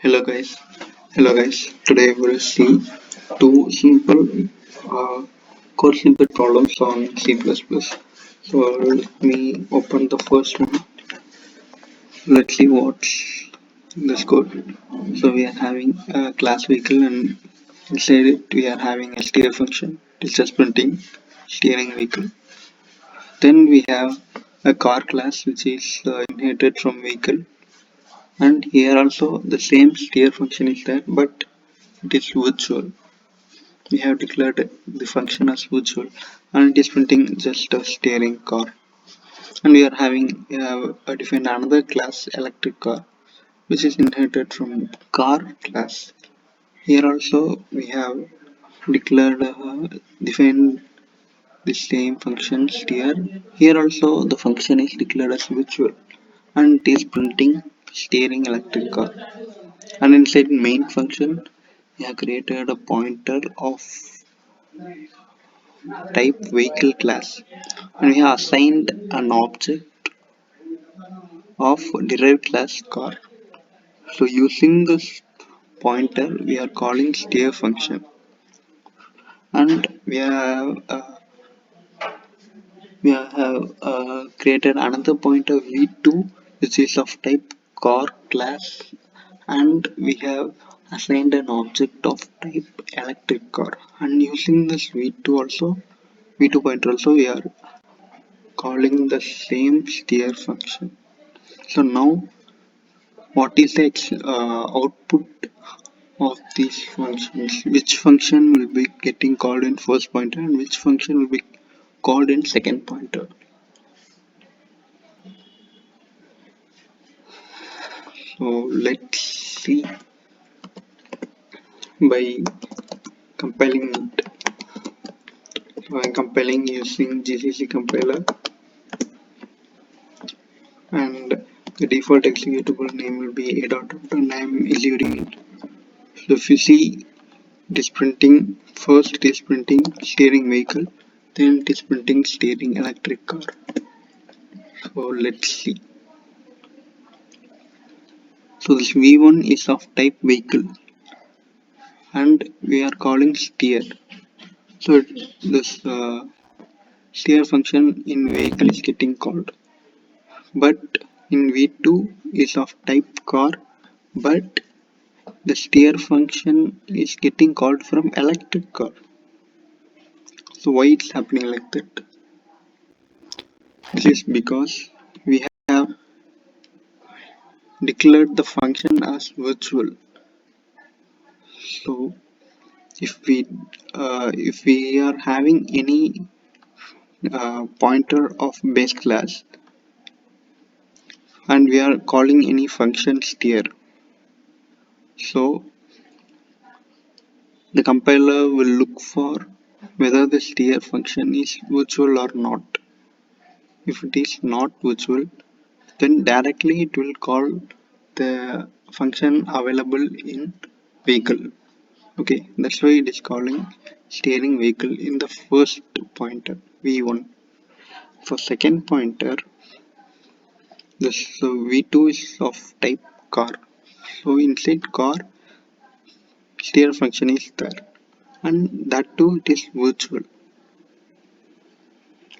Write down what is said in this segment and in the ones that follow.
Hello guys. Today we'll see two simple uh, core simple problems on C++. So let me open the first one. Let's see what's this code. So we are having a class vehicle, and inside it we are having a steer function. It's just printing steering vehicle. Then we have a car class which is inherited from vehicle, and here also the same steer function is there, but it is virtual. We have declared the function as virtual, and it is printing just a steering car. And we are having defined another class electric car, which is inherited from car class. Here also we have declared defined the same function steer. Here also the function is declared as virtual, and it is printing steering electric car. And inside main function we have created a pointer of type vehicle class, and we have assigned an object of derived class car. So using this pointer we are calling steer function, and we have created another pointer v2 which is of type car class, and we have assigned an object of type electric car. And using this v2 pointer also we are calling the same steer function. So now what is the output of these functions? Which function will be getting called in first pointer and which function will be called in second pointer? So let's see by compiling it. So I'm compiling using GCC compiler, and the default executable name will be a.dot, and I'm eluding it. So if you see, it is printing first, it is printing steering vehicle, then it is printing steering electric car. So let's see. So this v1 is of type vehicle, and we are calling steer. So this steer function in vehicle is getting called, but in v2 is of type car, but the steer function is getting called from electric car. So why it's happening like that? This is because we have declared the function as virtual. So if we are having any pointer of base class and we are calling any function steer, so the compiler will look for whether the steer function is virtual or not. If it is not virtual, then directly it will call the function available in vehicle. Okay, that's why it is calling steering vehicle in the first pointer v1. For second pointer, this v2 is of type car. So inside car, steer function is there, and that too it is virtual.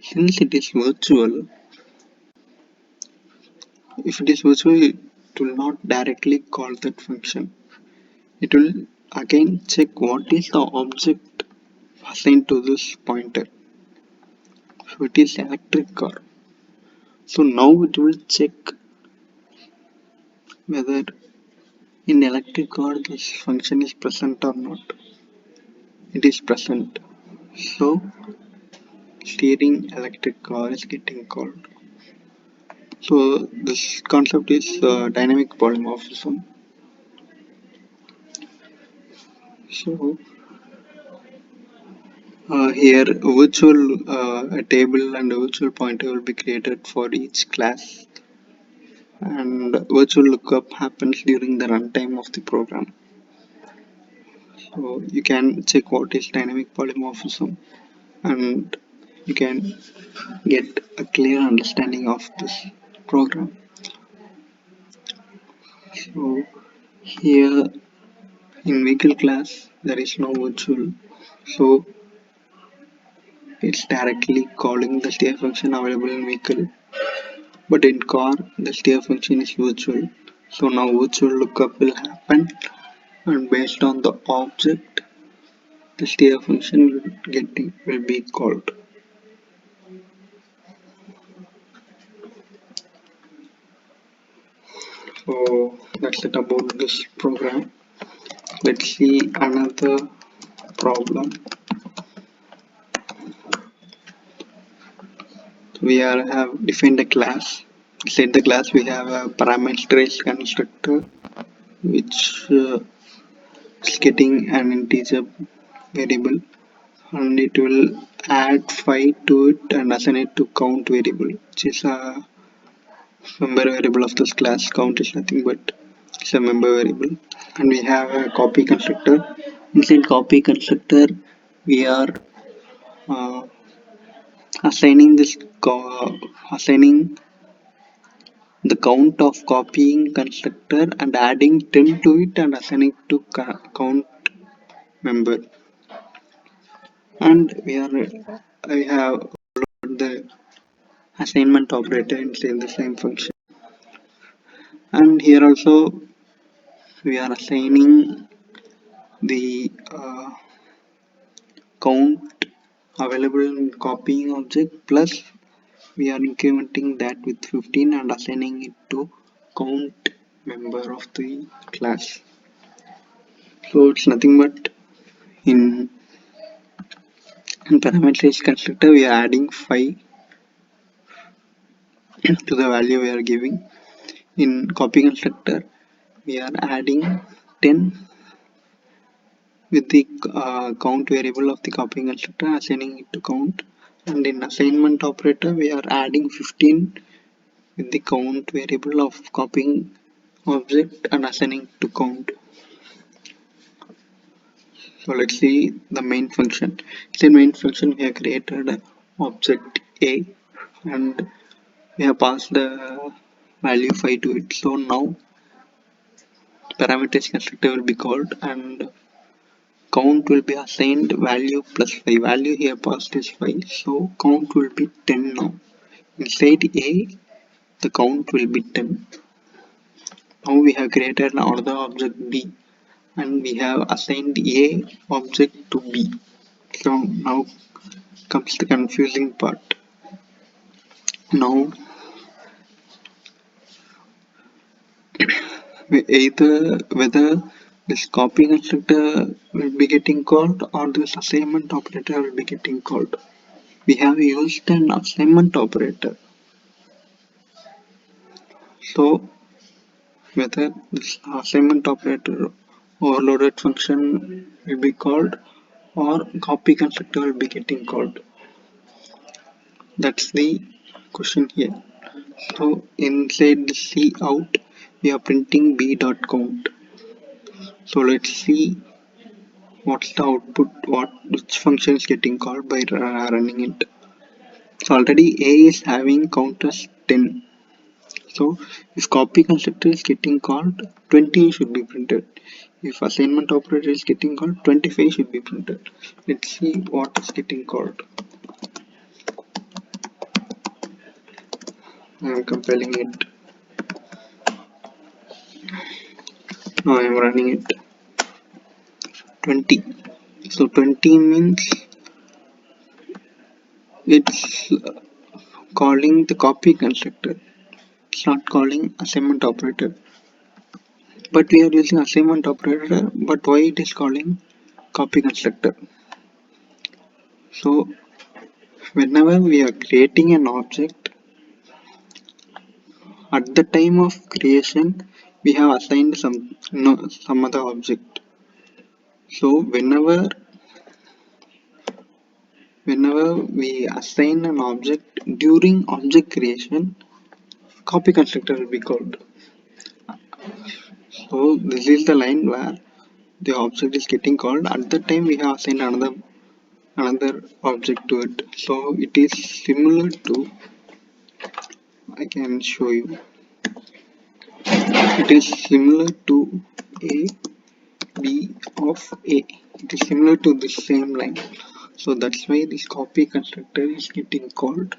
Since it is virtual, if it is virtual, it will not directly call that function. It will again check what is the object assigned to this pointer. So it is electric car. So now it will check whether in electric car this function is present or not. It is present. So steering electric car is getting called. So this concept is dynamic polymorphism. So here a table and a virtual pointer will be created for each class, and virtual lookup happens during the runtime of the program. So you can check what is dynamic polymorphism, and you can get a clear understanding of this program. So Here in vehicle class there is no virtual, so it's directly calling the state function available in vehicle. But in car the state function is virtual. So now virtual lookup will happen, and based on the object the state function will be called. So that's it about this program. Let's see another problem. We have defined a class. Inside the class we have a parameterized constructor which is getting an integer variable, and it will add 5 to it and assign it to count variable, which is a member variable of this class. Count is nothing but it's a member variable. And we have a copy constructor. Inside copy constructor we are uh, assigning assigning the count of copying constructor and adding 10 to it and assigning to count member. And I have the assignment operator inside the same function. And here also we are assigning the count available in copying object, plus we are incrementing that with 15 and assigning it to count member of the class. So it's nothing but in parameterized constructor we are adding 5 to the value we are giving. In copy constructor we are adding 10 with the count variable of the copying constructor, assigning it to count. And in assignment operator we are adding 15 with the count variable of copying object and assigning it to count. So let's see the main function. In main function we have created object A and we have passed the value 5 to it. So now parameters constructor will be called and count will be assigned value plus 5. Value here passed is 5, so count will be 10 now. Inside A the count will be 10. Now we have created another object B and we have assigned A object to B. So now comes the confusing part. Now either whether this copy constructor will be getting called or this assignment operator will be getting called. We have used an assignment operator. So whether this assignment operator overloaded function will be called or copy constructor will be getting called. That's the question here. So inside the C out we are printing b.count. So let's see what's the output, which function is getting called by running it. So already A is having count as 10. So if copy constructor is getting called, 20 should be printed. If assignment operator is getting called, 25 should be printed. Let's see what is getting called. I am compiling it. Now I am running it. 20. So 20 means it's calling the copy constructor. It's not calling assignment operator. But we are using assignment operator, but why it is calling copy constructor? So whenever we are creating an object, at the time of creation we have assigned some other object. So whenever we assign an object during object creation, copy constructor will be called. So this is the line where the object is getting called. At the time we have assigned another object to it. So it is similar to, I can show you, it is similar to A B of A. It is similar to the same line. So that's why this copy constructor is getting called.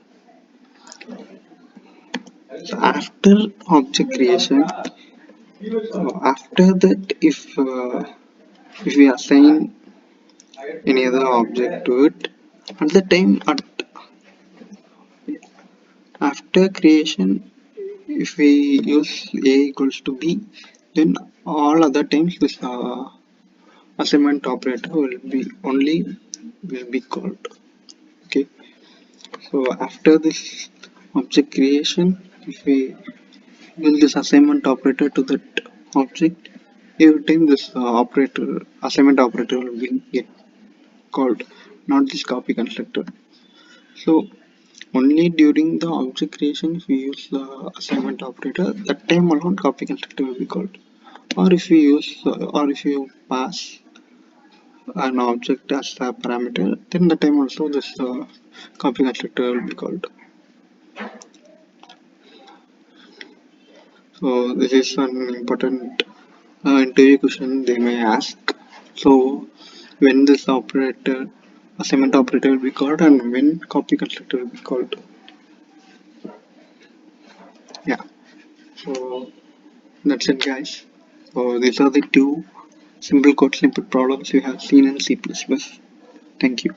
So after object creation, after that, if we assign any other object to it, at the time after creation, if we use A equals to B, then all other times this assignment operator will be called. Okay, so after this object creation, if we use this assignment operator to that object, every time this assignment operator will be get called, not this copy constructor. So only during the object creation, if we use the assignment operator, that time alone copy constructor will be called. Or if you pass an object as a parameter, then the time also this copy constructor will be called. So this is an important interview question they may ask. So when this assignment operator will be called, and when copy constructor will be called. Yeah. So that's it, guys. So these are the two simple code snippet problems we have seen in C++. Thank you.